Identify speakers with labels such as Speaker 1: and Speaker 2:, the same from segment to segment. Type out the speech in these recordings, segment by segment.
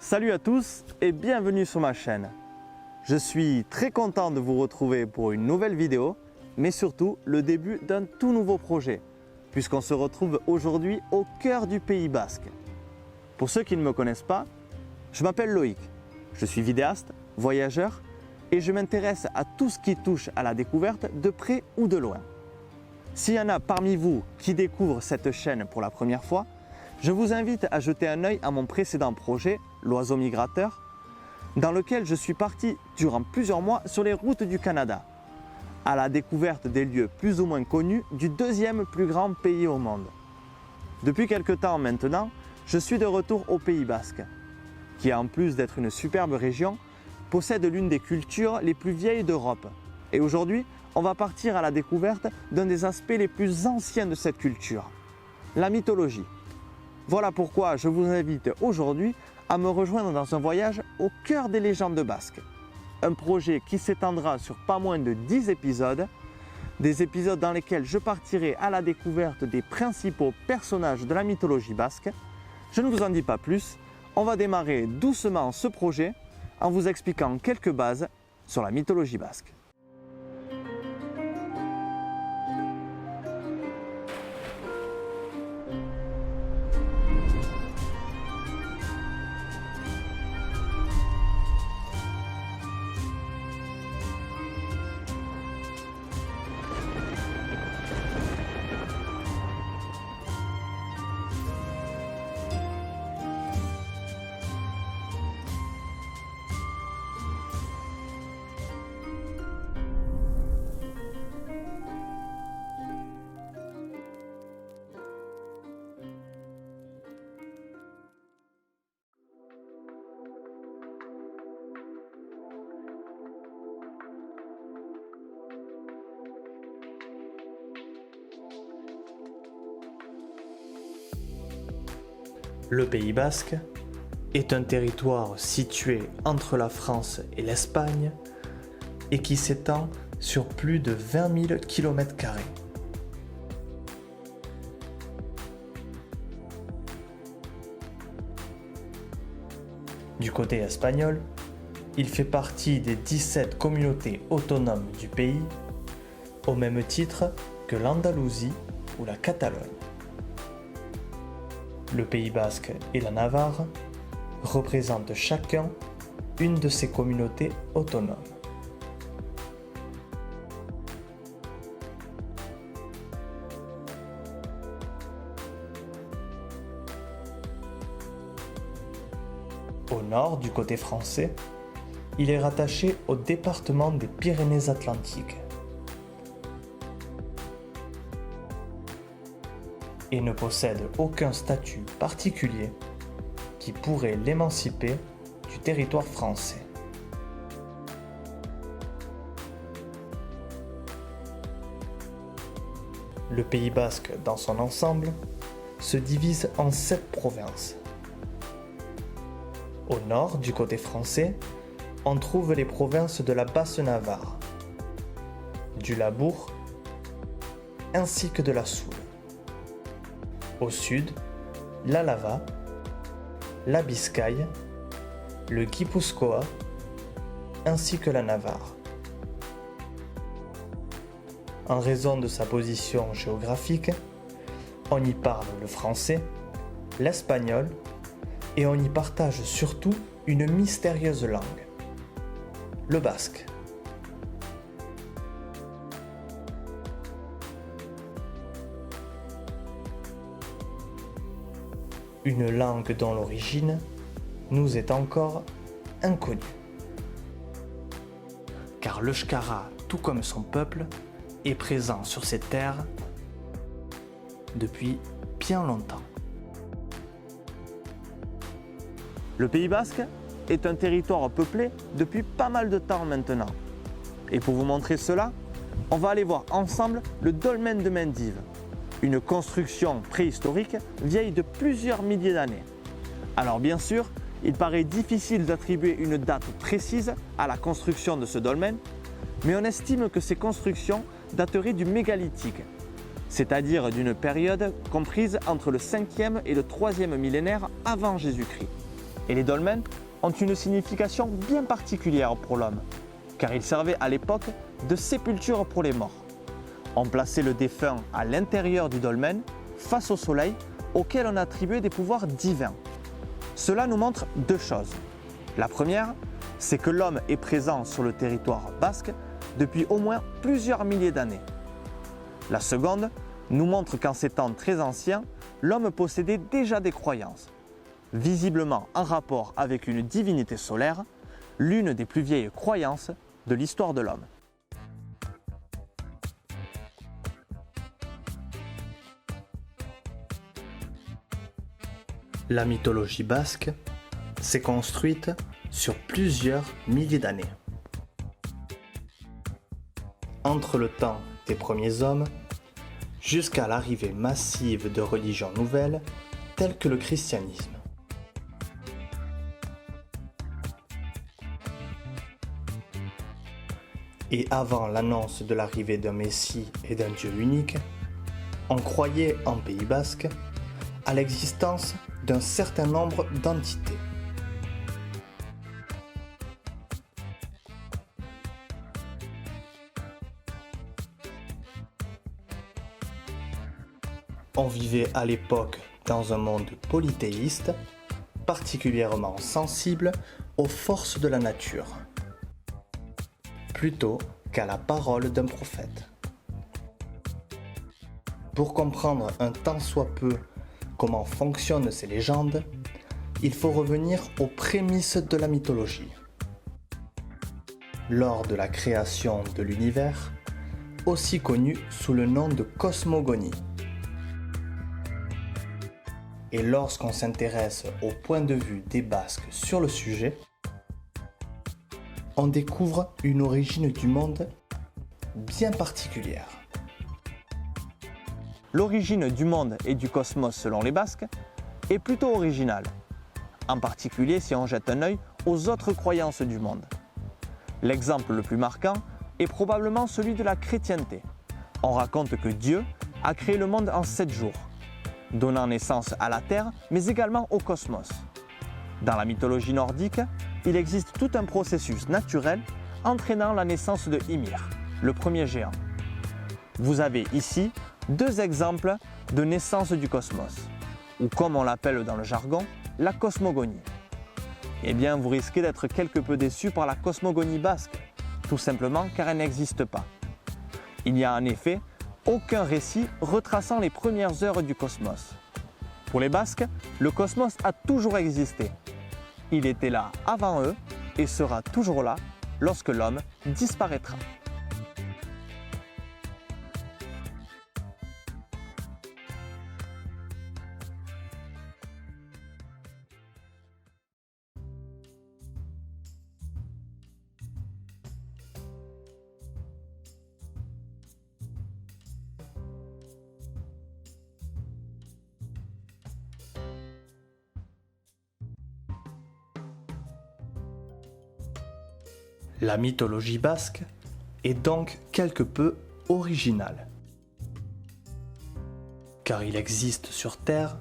Speaker 1: Salut à tous et bienvenue sur ma chaîne. Je suis très content de vous retrouver pour une nouvelle vidéo, mais surtout le début d'un tout nouveau projet, puisqu'on se retrouve aujourd'hui au cœur du Pays Basque. Pour ceux qui ne me connaissent pas, je m'appelle Loïc, je suis vidéaste, voyageur et je m'intéresse à tout ce qui touche à la découverte de près ou de loin. S'il y en a parmi vous qui découvrent cette chaîne pour la première fois, je vous invite à jeter un œil à mon précédent projet, l'Oiseau Migrateur, dans lequel je suis parti durant plusieurs mois sur les routes du Canada, à la découverte des lieux plus ou moins connus du deuxième plus grand pays au monde. Depuis quelque temps maintenant, je suis de retour au Pays Basque, qui en plus d'être une superbe région, possède l'une des cultures les plus vieilles d'Europe. Et aujourd'hui, on va partir à la découverte d'un des aspects les plus anciens de cette culture, la mythologie. Voilà pourquoi je vous invite aujourd'hui à me rejoindre dans un voyage au cœur des légendes basques. Un projet qui s'étendra sur pas moins de 10 épisodes, des épisodes dans lesquels je partirai à la découverte des principaux personnages de la mythologie basque. Je ne vous en dis pas plus, on va démarrer doucement ce projet en vous expliquant quelques bases sur la mythologie basque. Le Pays Basque est un territoire situé entre la France et l'Espagne et qui s'étend sur plus de 20 000 km². Du côté espagnol, il fait partie des 17 communautés autonomes du pays, au même titre que l'Andalousie ou la Catalogne. Le Pays Basque et la Navarre représentent chacun une de ces communautés autonomes. Au nord, du côté français, il est rattaché au département des Pyrénées-Atlantiques et ne possède aucun statut particulier qui pourrait l'émanciper du territoire français. Le Pays Basque, dans son ensemble, se divise en 7 provinces. Au nord, du côté français, on trouve les provinces de la Basse-Navarre, du Labourd, ainsi que de la Soule. Au sud, l'Álava, la Biscaye, le Guipúzcoa, ainsi que la Navarre. En raison de sa position géographique, on y parle le français, l'espagnol et on y partage surtout une mystérieuse langue, le basque. Une langue dont l'origine nous est encore inconnue. Car l'Euskara, tout comme son peuple, est présent sur ces terres depuis bien longtemps. Le Pays Basque est un territoire peuplé depuis pas mal de temps maintenant. Et pour vous montrer cela, on va aller voir ensemble le dolmen de Mendive, une construction préhistorique vieille de plusieurs milliers d'années. Alors bien sûr, il paraît difficile d'attribuer une date précise à la construction de ce dolmen, mais on estime que ces constructions dateraient du mégalithique, c'est-à-dire d'une période comprise entre le 5e et le 3e millénaire avant Jésus-Christ. Et les dolmens ont une signification bien particulière pour l'homme, car ils servaient à l'époque de sépulture pour les morts. On plaçait le défunt à l'intérieur du dolmen, face au soleil, auquel on attribuait des pouvoirs divins. Cela nous montre deux choses. La première, c'est que l'homme est présent sur le territoire basque depuis au moins plusieurs milliers d'années. La seconde nous montre qu'en ces temps très anciens, l'homme possédait déjà des croyances, visiblement en rapport avec une divinité solaire, l'une des plus vieilles croyances de l'histoire de l'homme. La mythologie basque s'est construite sur plusieurs milliers d'années. Entre le temps des premiers hommes jusqu'à l'arrivée massive de religions nouvelles telles que le christianisme. Et avant l'annonce de l'arrivée d'un Messie et d'un Dieu unique, on croyait en Pays basque à l'existence d'un certain nombre d'entités. On vivait à l'époque dans un monde polythéiste, particulièrement sensible aux forces de la nature, plutôt qu'à la parole d'un prophète. Pour comprendre un tant soit peu comment fonctionnent ces légendes, il faut revenir aux prémices de la mythologie. Lors de la création de l'univers, aussi connu sous le nom de cosmogonie. Et lorsqu'on s'intéresse au point de vue des Basques sur le sujet, on découvre une origine du monde bien particulière. L'origine du monde et du cosmos selon les Basques est plutôt originale, en particulier si on jette un œil aux autres croyances du monde. L'exemple le plus marquant est probablement celui de la chrétienté. On raconte que Dieu a créé le monde en 7 jours, donnant naissance à la Terre, mais également au cosmos. Dans la mythologie nordique, il existe tout un processus naturel entraînant la naissance de Ymir, le premier géant. Vous avez ici 2 exemples de naissance du cosmos, ou comme on l'appelle dans le jargon, la cosmogonie. Eh bien, vous risquez d'être quelque peu déçu par la cosmogonie basque, tout simplement car elle n'existe pas. Il n'y a en effet aucun récit retraçant les premières heures du cosmos. Pour les Basques, le cosmos a toujours existé. Il était là avant eux et sera toujours là lorsque l'homme disparaîtra. La mythologie basque est donc quelque peu originale, car il existe sur Terre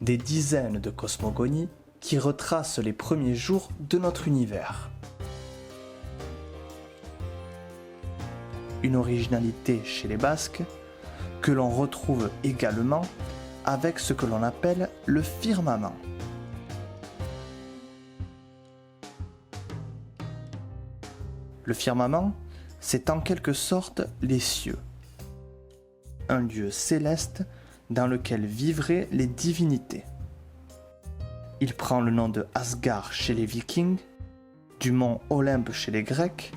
Speaker 1: des dizaines de cosmogonies qui retracent les premiers jours de notre univers. Une originalité chez les Basques que l'on retrouve également avec ce que l'on appelle le firmament. Le firmament, c'est en quelque sorte les cieux, un lieu céleste dans lequel vivraient les divinités. Il prend le nom de Asgard chez les Vikings, du mont Olympe chez les Grecs,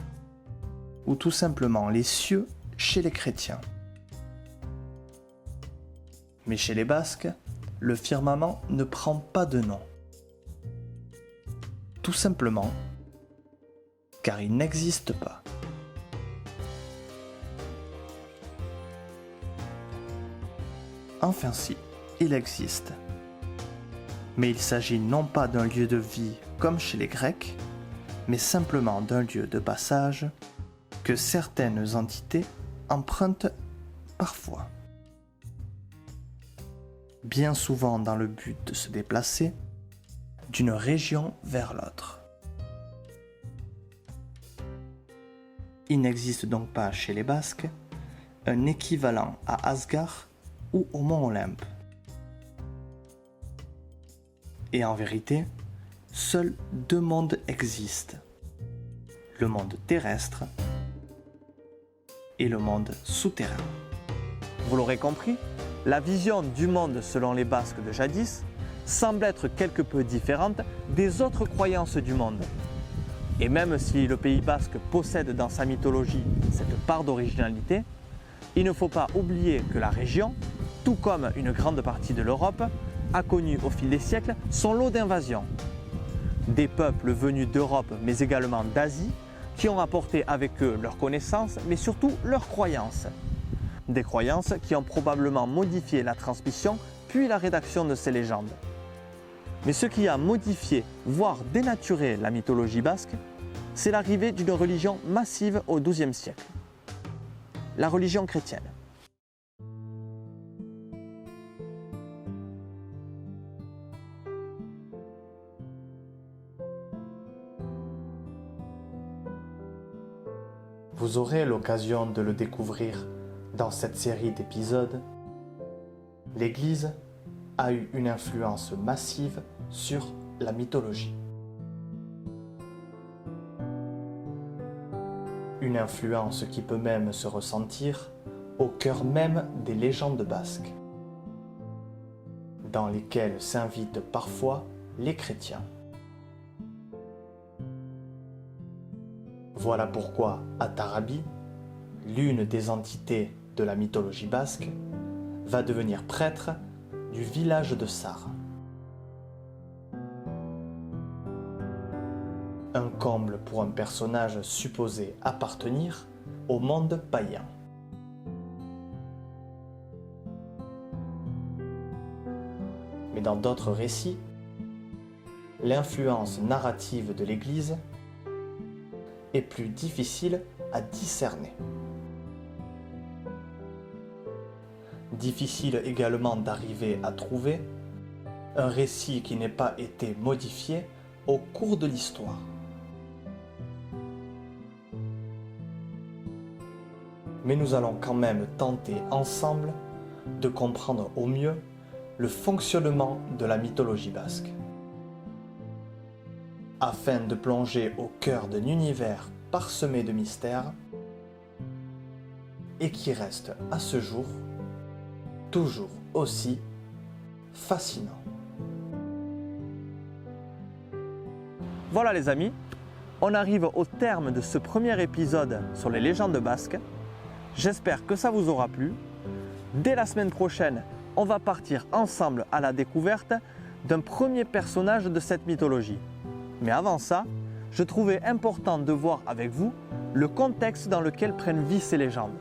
Speaker 1: ou tout simplement les cieux chez les chrétiens. Mais chez les Basques, le firmament ne prend pas de nom. Tout simplement car il n'existe pas. Enfin si, il existe. Mais il s'agit non pas d'un lieu de vie comme chez les Grecs, mais simplement d'un lieu de passage que certaines entités empruntent parfois. Bien souvent dans le but de se déplacer, d'une région vers l'autre. Il n'existe donc pas chez les Basques un équivalent à Asgard ou au mont Olympe. Et en vérité, seuls deux mondes existent. Le monde terrestre et le monde souterrain. Vous l'aurez compris, la vision du monde selon les Basques de jadis semble être quelque peu différente des autres croyances du monde. Et même si le Pays basque possède dans sa mythologie cette part d'originalité, il ne faut pas oublier que la région, tout comme une grande partie de l'Europe, a connu au fil des siècles son lot d'invasions. Des peuples venus d'Europe mais également d'Asie qui ont apporté avec eux leurs connaissances mais surtout leurs croyances. Des croyances qui ont probablement modifié la transmission puis la rédaction de ces légendes. Mais ce qui a modifié, voire dénaturé la mythologie basque, c'est l'arrivée d'une religion massive au XIIe siècle. La religion chrétienne. Vous aurez l'occasion de le découvrir dans cette série d'épisodes. L'Église a eu une influence massive sur la mythologie. Une influence qui peut même se ressentir au cœur même des légendes basques, dans lesquelles s'invitent parfois les chrétiens. Voilà pourquoi Atarabi, l'une des entités de la mythologie basque, va devenir prêtre du village de Sar. Un comble pour un personnage supposé appartenir au monde païen. Mais dans d'autres récits, l'influence narrative de l'Église est plus difficile à discerner. Difficile également d'arriver à trouver un récit qui n'ait pas été modifié au cours de l'histoire. Mais nous allons quand même tenter ensemble de comprendre au mieux le fonctionnement de la mythologie basque, afin de plonger au cœur d'un univers parsemé de mystères et qui reste à ce jour toujours aussi fascinant. Voilà les amis, on arrive au terme de ce premier épisode sur les légendes basques. J'espère que ça vous aura plu. Dès la semaine prochaine, on va partir ensemble à la découverte d'un premier personnage de cette mythologie. Mais avant ça, je trouvais important de voir avec vous le contexte dans lequel prennent vie ces légendes.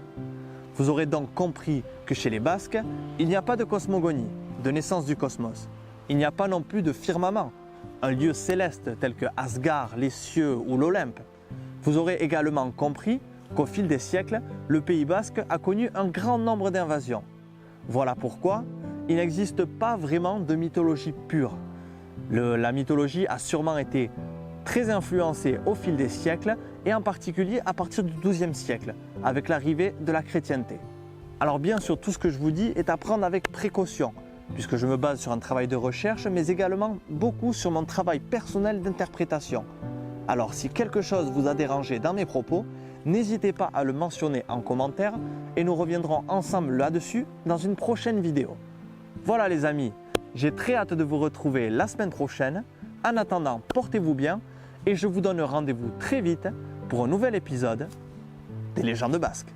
Speaker 1: Vous aurez donc compris que chez les Basques, il n'y a pas de cosmogonie, de naissance du cosmos. Il n'y a pas non plus de firmament, un lieu céleste tel que Asgard, les cieux ou l'Olympe. Vous aurez également compris qu'au fil des siècles, le Pays basque a connu un grand nombre d'invasions. Voilà pourquoi il n'existe pas vraiment de mythologie pure. La mythologie a sûrement été très influencée au fil des siècles et en particulier à partir du XIIe siècle, avec l'arrivée de la chrétienté. Alors bien sûr, tout ce que je vous dis est à prendre avec précaution, puisque je me base sur un travail de recherche, mais également beaucoup sur mon travail personnel d'interprétation. Alors si quelque chose vous a dérangé dans mes propos, n'hésitez pas à le mentionner en commentaire et nous reviendrons ensemble là-dessus dans une prochaine vidéo. Voilà les amis, j'ai très hâte de vous retrouver la semaine prochaine. En attendant, portez-vous bien et je vous donne rendez-vous très vite pour un nouvel épisode des légendes basques.